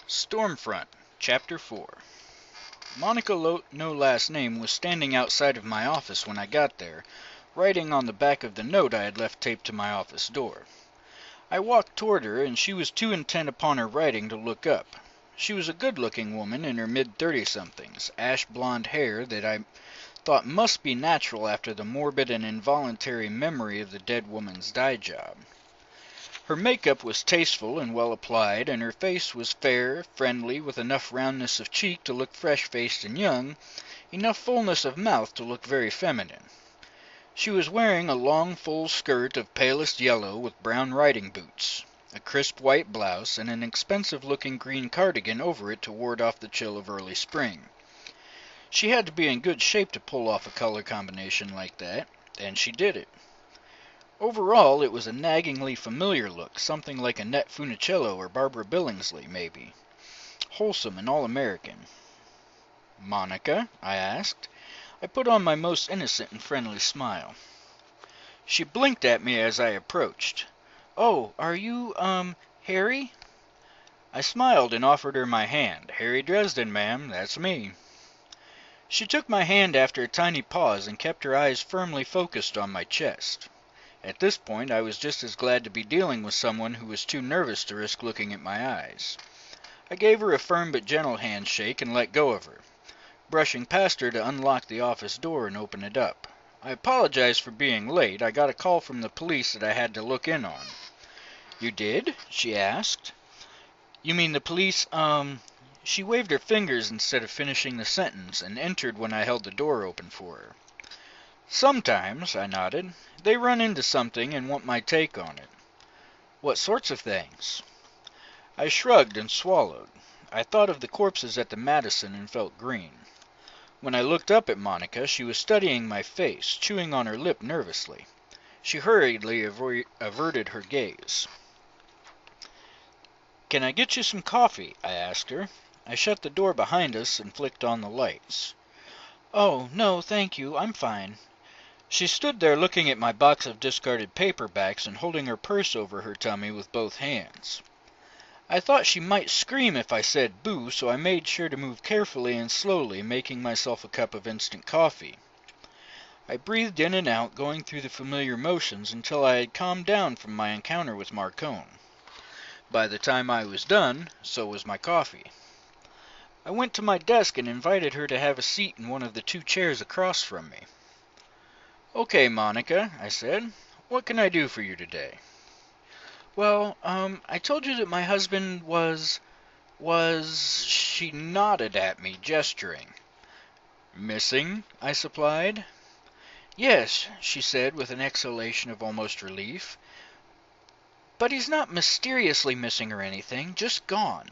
Stormfront, Chapter 4. Monica No Last Name was standing outside of my office when I got there, writing on the back of the note I had left taped to my office door. I walked toward her, and she was too intent upon her writing to look up. She was a good-looking woman in her mid-thirty-somethings, ash-blonde hair that I thought must be natural after the morbid and involuntary memory of the dead woman's dye job. Her makeup was tasteful and well applied, and her face was fair, friendly, with enough roundness of cheek to look fresh-faced and young, enough fullness of mouth to look very feminine. She was wearing a long, full skirt of palest yellow with brown riding boots, a crisp white blouse, and an expensive-looking green cardigan over it to ward off the chill of early spring. She had to be in good shape to pull off a color combination like that, and she did it. Overall, it was a naggingly familiar look, something like Annette Funicello or Barbara Billingsley, maybe. Wholesome and all-American. "Monica?" I asked. I put on my most innocent and friendly smile. She blinked at me as I approached. "Oh, are you, Harry?" I smiled and offered her my hand. "Harry Dresden, ma'am, that's me." She took my hand after a tiny pause and kept her eyes firmly focused on my chest. At this point, I was just as glad to be dealing with someone who was too nervous to risk looking at my eyes. I gave her a firm but gentle handshake and let go of her, brushing past her to unlock the office door and open it up. I apologized for being late. I got a call from the police that I had to look in on. "You did?" she asked. "You mean the police, She waved her fingers instead of finishing the sentence and entered when I held the door open for her. "Sometimes," I nodded. "They run into something and want my take on it." "What sorts of things?" I shrugged and swallowed. I thought of the corpses at the Madison and felt green. When I looked up at Monica, she was studying my face, chewing on her lip nervously. She hurriedly averted her gaze. "Can I get you some coffee?" I asked her. I shut the door behind us and flicked on the lights. "Oh, no, thank you. I'm fine." She stood there looking at my box of discarded paperbacks and holding her purse over her tummy with both hands. I thought she might scream if I said boo, so I made sure to move carefully and slowly, making myself a cup of instant coffee. I breathed in and out, going through the familiar motions until I had calmed down from my encounter with Marcone. By the time I was done, so was my coffee. I went to my desk and invited her to have a seat in one of the two chairs across from me. "Okay, Monica," I said. "What can I do for you today?" "Well, I told you that my husband was... She nodded at me, gesturing. "Missing?" I supplied. "Yes," she said with an exhalation of almost relief. "But he's not mysteriously missing or anything, just gone."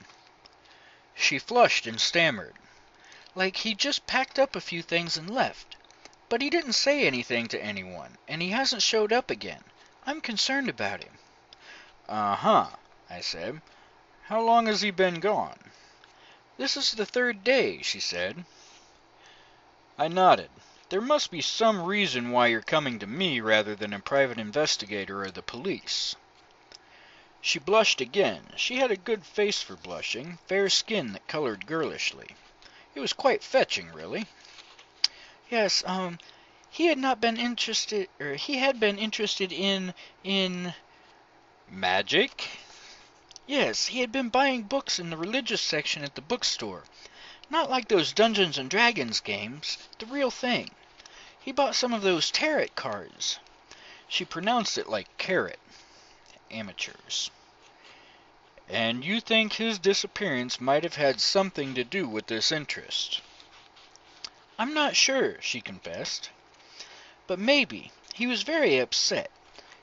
She flushed and stammered. "Like he just packed up a few things and left. But he didn't say anything to anyone, and he hasn't showed up again. I'm concerned about him." "Uh-huh," I said. "How long has he been gone?" "This is the third day," she said. I nodded. "There must be some reason why you're coming to me rather than a private investigator or the police." She blushed again. She had a good face for blushing, fair skin that colored girlishly. It was quite fetching, really. "Yes, he had been interested in magic?" "Yes, he had been buying books in the religious section at the bookstore. Not like those Dungeons and Dragons games, the real thing. He bought some of those tarot cards." She pronounced it like carrot. Amateurs. "And you think his disappearance might have had something to do with this interest?" "I'm not sure," she confessed. "But maybe. He was very upset.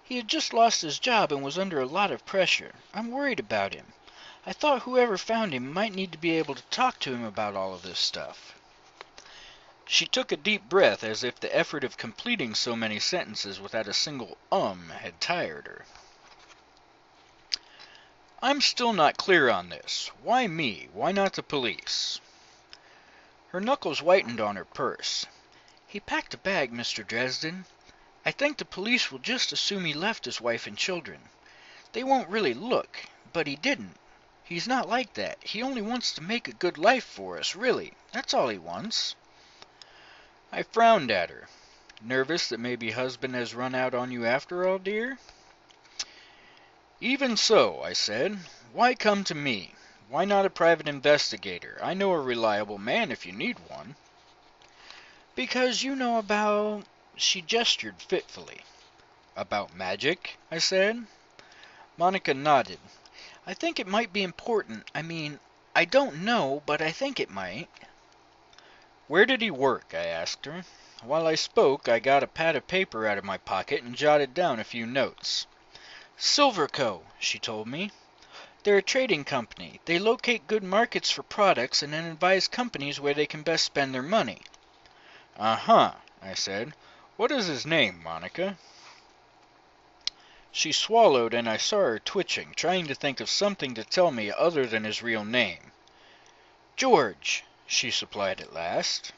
He had just lost his job and was under a lot of pressure. I'm worried about him. I thought whoever found him might need to be able to talk to him about all of this stuff." She took a deep breath as if the effort of completing so many sentences without a single had tired her. "I'm still not clear on this. Why me? Why not the police?" Her knuckles whitened on her purse. "He packed a bag, Mr. Dresden. I think the police will just assume he left his wife and children. They won't really look, but he didn't. He's not like that. He only wants to make a good life for us, really. That's all he wants." I frowned at her. "Nervous that maybe husband has run out on you after all, dear?" "Even so," I said. "Why come to me? Why not a private investigator? I know a reliable man if you need one." "Because you know about—" She gestured fitfully. "About magic?" I said. Monica nodded. "I think it might be important. I don't know, but I think it might." "Where did he work?" I asked her. While I spoke, I got a pad of paper out of my pocket and jotted down a few notes. "Silverco," she told me. "They're a trading company. They locate good markets for products and then advise companies where they can best spend their money." "Uh-huh," I said. "What is his name, Monica?" She swallowed, and I saw her twitching, trying to think of something to tell me other than his real name. "George," she supplied at last.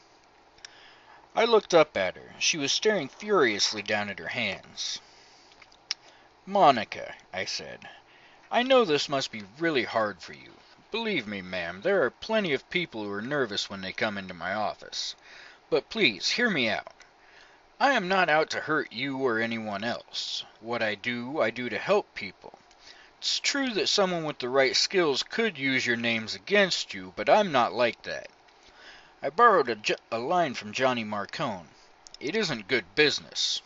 I looked up at her. She was staring furiously down at her hands. "Monica," I said, "I know this must be really hard for you. Believe me, ma'am, there are plenty of people who are nervous when they come into my office. But please, hear me out. I am not out to hurt you or anyone else. What I do to help people. It's true that someone with the right skills could use your names against you, but I'm not like that. I borrowed a line from Johnny Marcone. It isn't good business."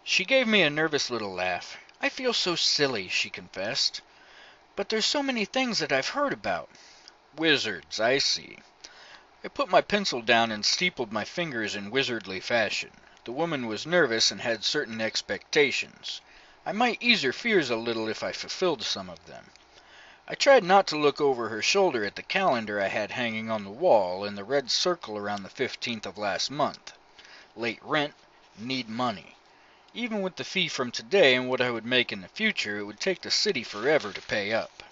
She gave me a nervous little laugh. "I feel so silly," she confessed. "But there's so many things that I've heard about." "Wizards, I see." I put my pencil down and steepled my fingers in wizardly fashion. The woman was nervous and had certain expectations. I might ease her fears a little if I fulfilled some of them. I tried not to look over her shoulder at the calendar I had hanging on the wall and the red circle around the 15th of last month. Late rent, need money. Even with the fee from today and what I would make in the future, it would take the city forever to pay up.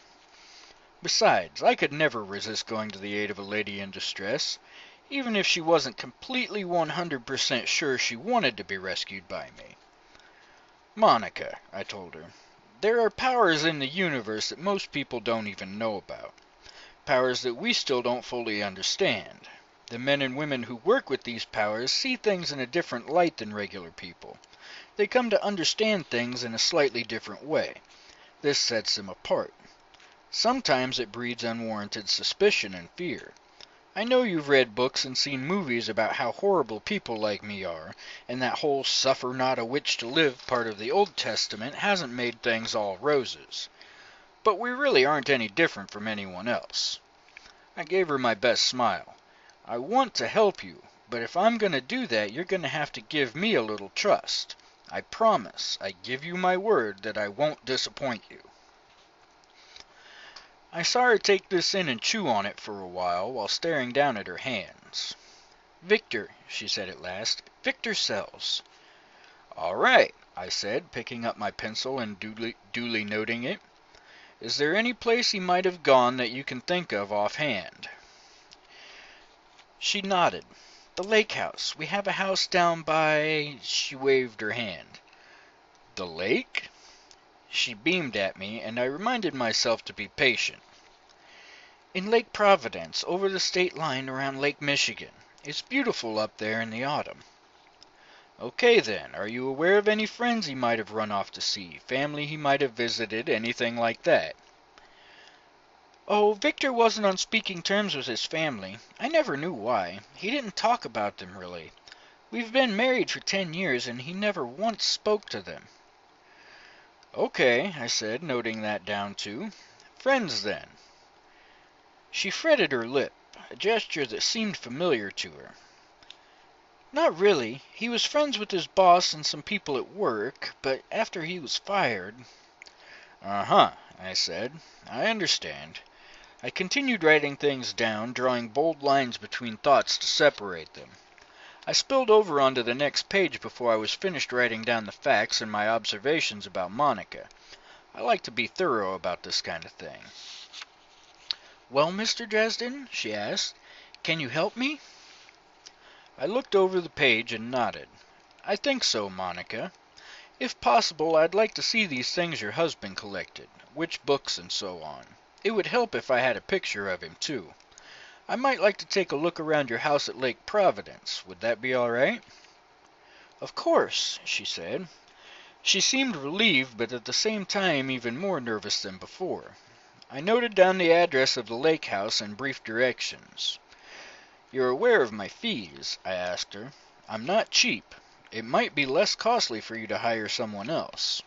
Besides, I could never resist going to the aid of a lady in distress, even if she wasn't completely 100% sure she wanted to be rescued by me. "Monica," I told her, "there are powers in the universe that most people don't even know about. Powers that we still don't fully understand. The men and women who work with these powers see things in a different light than regular people. They come to understand things in a slightly different way. This sets them apart. Sometimes it breeds unwarranted suspicion and fear. I know you've read books and seen movies about how horrible people like me are, and that whole suffer not a witch to live part of the Old Testament hasn't made things all roses. But we really aren't any different from anyone else." I gave her my best smile. "I want to help you, but if I'm going to do that, you're going to have to give me a little trust. I promise, I give you my word that I won't disappoint you." I saw her take this in and chew on it for a while staring down at her hands. "Victor," she said at last. "Victor Sells." "All right," I said, picking up my pencil and duly noting it. "Is there any place he might have gone that you can think of offhand?" She nodded. "The lake house. We have a house down by—" She waved her hand. "The lake?" She beamed at me, and I reminded myself to be patient. "In Lake Providence, over the state line around Lake Michigan. It's beautiful up there in the autumn." "Okay, then. Are you aware of any friends he might have run off to see? Family he might have visited? Anything like that?" "Oh, Victor wasn't on speaking terms with his family. I never knew why. He didn't talk about them, really. We've been married for 10 years, and he never once spoke to them." "Okay," I said, noting that down too. "Friends, then." She fretted her lip, a gesture that seemed familiar to her. "Not really. He was friends with his boss and some people at work, but after he was fired—" "Uh-huh," I said. "I understand." I continued writing things down, drawing bold lines between thoughts to separate them. I spilled over onto the next page before I was finished writing down the facts and my observations about Monica. I like to be thorough about this kind of thing. "Well, Mr. Dresden," she asked, "can you help me?" I looked over the page and nodded. "I think so, Monica. If possible, I'd like to see these things your husband collected, which books and so on. It would help if I had a picture of him, too. I might like to take a look around your house at Lake Providence. Would that be all right? Of course, she said. She seemed relieved, but at the same time even more nervous than before. I noted down the address of the lake house and brief directions. You're aware of my fees? I asked her. I'm not cheap. It might be less costly for you to hire someone else.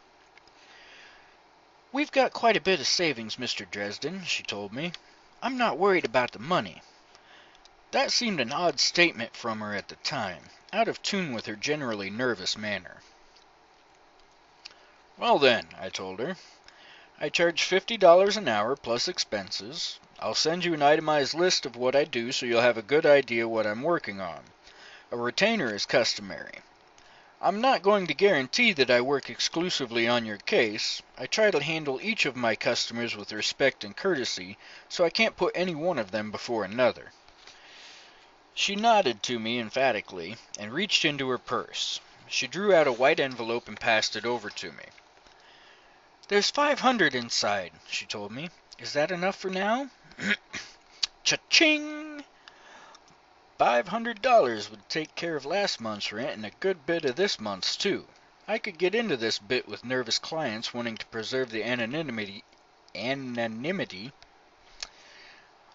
We've got quite a bit of savings, Mr. Dresden, she told me. I'm not worried about the money. That seemed an odd statement from her at the time, out of tune with her generally nervous manner. Well then, I told her, I charge $50 an hour plus expenses. I'll send you an itemized list of what I do so you'll have a good idea what I'm working on. A retainer is customary. I'm not going to guarantee that I work exclusively on your case. I try to handle each of my customers with respect and courtesy, so I can't put any one of them before another. She nodded to me emphatically and reached into her purse. She drew out a white envelope and passed it over to me. There's $500 inside, she told me. Is that enough for now? Cha-ching! $500 would take care of last month's rent and a good bit of this month's, too. I could get into this bit with nervous clients wanting to preserve the anonymity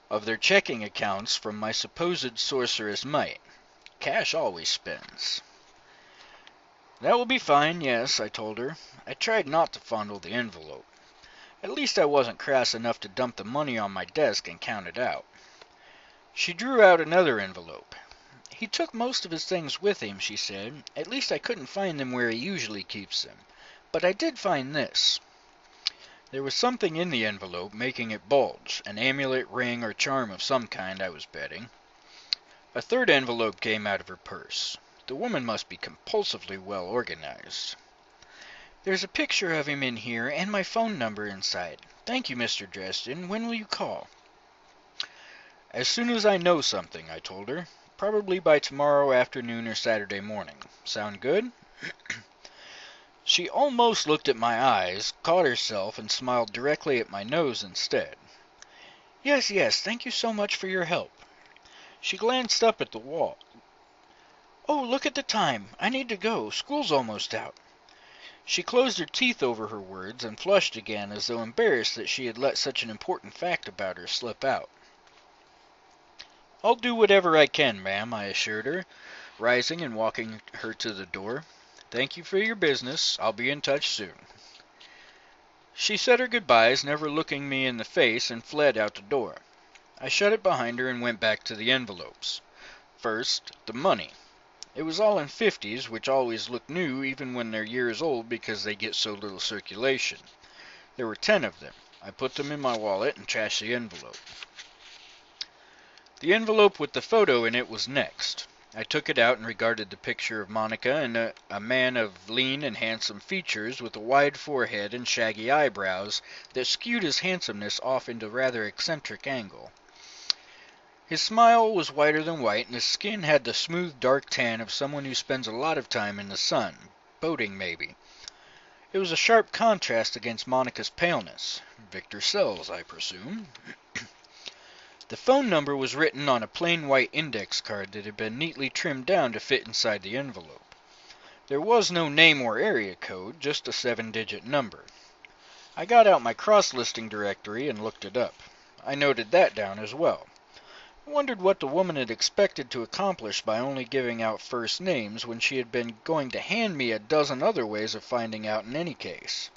of their checking accounts from my supposed sorceress might. Cash always spends. That will be fine, yes, I told her. I tried not to fondle the envelope. At least I wasn't crass enough to dump the money on my desk and count it out. She drew out another envelope. He took most of his things with him, she said. At least I couldn't find them where he usually keeps them. But I did find this. There was something in the envelope making it bulge, an amulet, ring, or charm of some kind, I was betting. A third envelope came out of her purse. The woman must be compulsively well organized. There's a picture of him in here and my phone number inside. Thank you, Mr. Dresden. When will you call? As soon as I know something, I told her. Probably by tomorrow afternoon or Saturday morning. Sound good? She almost looked at my eyes, caught herself, and smiled directly at my nose instead. Yes, thank you so much for your help. She glanced up at the wall. Oh, look at the time. I need to go. School's almost out. She closed her teeth over her words and flushed again as though embarrassed that she had let such an important fact about her slip out. I'll do whatever I can, ma'am, I assured her, rising and walking her to the door. Thank you for your business. I'll be in touch soon. She said her goodbyes, never looking me in the face, and fled out the door. I shut it behind her and went back to the envelopes. First, the money. It was all in 50s, which always look new even when they're years old because they get so little circulation. There were 10 of them. I put them in my wallet and trashed the envelope. The envelope with the photo in it was next. I took it out and regarded the picture of Monica and a man of lean and handsome features with a wide forehead and shaggy eyebrows that skewed his handsomeness off into a rather eccentric angle. His smile was whiter than white, and his skin had the smooth dark tan of someone who spends a lot of time in the sun, boating maybe. It was a sharp contrast against Monica's paleness. Victor Sells, I presume. The phone number was written on a plain white index card that had been neatly trimmed down to fit inside the envelope. There was no name or area code, just a 7-digit number. I got out my cross-listing directory and looked it up. I noted that down as well. I wondered what the woman had expected to accomplish by only giving out first names when she had been going to hand me a dozen other ways of finding out in any case.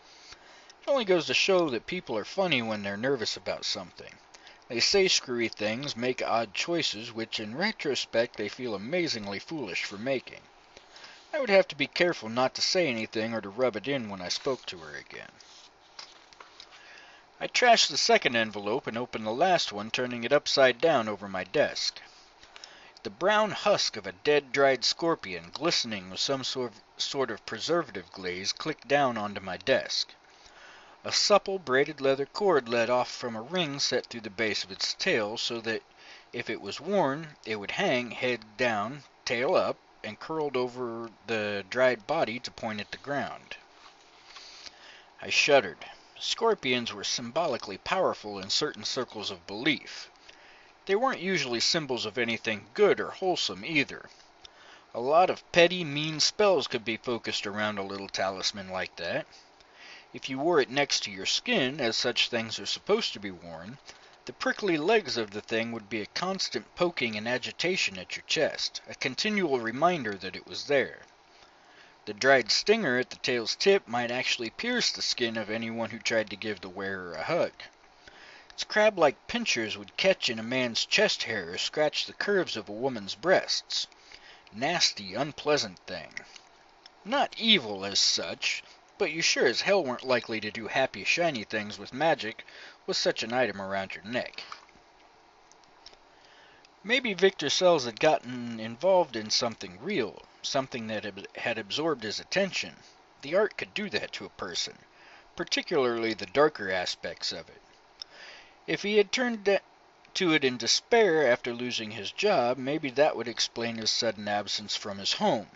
It only goes to show that people are funny when they're nervous about something. They say screwy things, make odd choices, which in retrospect they feel amazingly foolish for making. I would have to be careful not to say anything or to rub it in when I spoke to her again. I trashed the second envelope and opened the last one, turning it upside down over my desk. The brown husk of a dead dried scorpion, glistening with some sort of preservative glaze, clicked down onto my desk. A supple braided leather cord led off from a ring set through the base of its tail so that if it was worn, it would hang head down, tail up, and curled over the dried body to point at the ground. I shuddered. Scorpions were symbolically powerful in certain circles of belief. They weren't usually symbols of anything good or wholesome either. A lot of petty, mean spells could be focused around a little talisman like that. If you wore it next to your skin, as such things are supposed to be worn, the prickly legs of the thing would be a constant poking and agitation at your chest, a continual reminder that it was there. The dried stinger at the tail's tip might actually pierce the skin of anyone who tried to give the wearer a hug. Its crab-like pincers would catch in a man's chest hair or scratch the curves of a woman's breasts. Nasty, unpleasant thing. Not evil as such, but you sure as hell weren't likely to do happy, shiny things with magic with such an item around your neck. Maybe Victor Sells had gotten involved in something real, something that had absorbed his attention. The art could do that to a person, particularly the darker aspects of it. If he had turned to it in despair after losing his job, maybe that would explain his sudden absence from his home.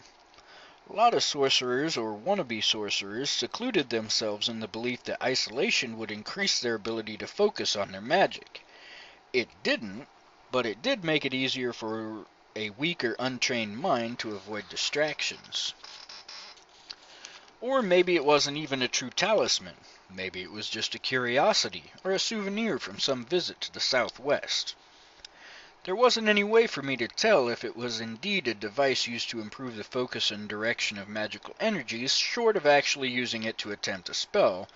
A lot of sorcerers or wannabe sorcerers secluded themselves in the belief that isolation would increase their ability to focus on their magic. It didn't, but it did make it easier for a weak or untrained mind to avoid distractions. Or maybe it wasn't even a true talisman. Maybe it was just a curiosity or a souvenir from some visit to the Southwest. There wasn't any way for me to tell if it was indeed a device used to improve the focus and direction of magical energies, short of actually using it to attempt a spell,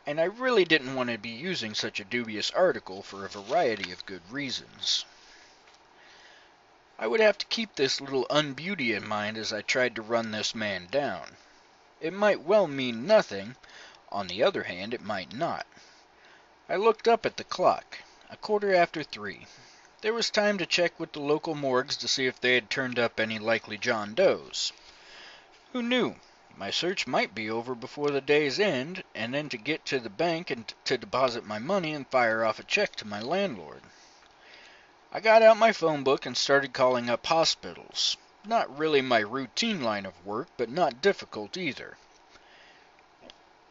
and I really didn't want to be using such a dubious article for a variety of good reasons. I would have to keep this little unbeauty in mind as I tried to run this man down. It might well mean nothing. On the other hand, it might not. I looked up at the clock. 3:15. There was time to check with the local morgues to see if they had turned up any likely John Does. Who knew? My search might be over before the day's end, and then to get to the bank and to deposit my money and fire off a check to my landlord. I got out my phone book and started calling up hospitals. Not really my routine line of work, but not difficult either.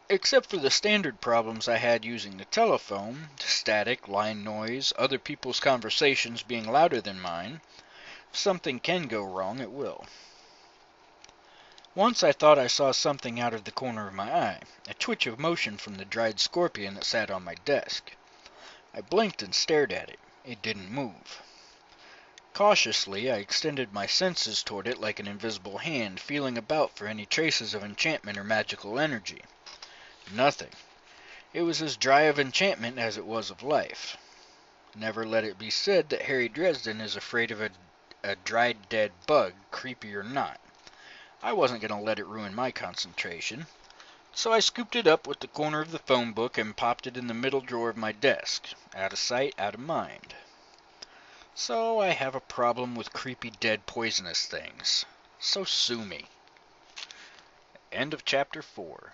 Except for the standard problems I had using the telephone, static, line noise, other people's conversations being louder than mine. If something can go wrong, it will. Once I thought I saw something out of the corner of my eye, a twitch of motion from the dried scorpion that sat on my desk. I blinked and stared at it. It didn't move. Cautiously, I extended my senses toward it like an invisible hand, feeling about for any traces of enchantment or magical energy. Nothing. It was as dry of enchantment as it was of life. Never let it be said that Harry Dresden is afraid of a dried dead bug, creepy or not. I wasn't going to let it ruin my concentration. So I scooped it up with the corner of the phone book and popped it in the middle drawer of my desk. Out of sight, out of mind. So I have a problem with creepy dead poisonous things. So sue me. End of chapter 4.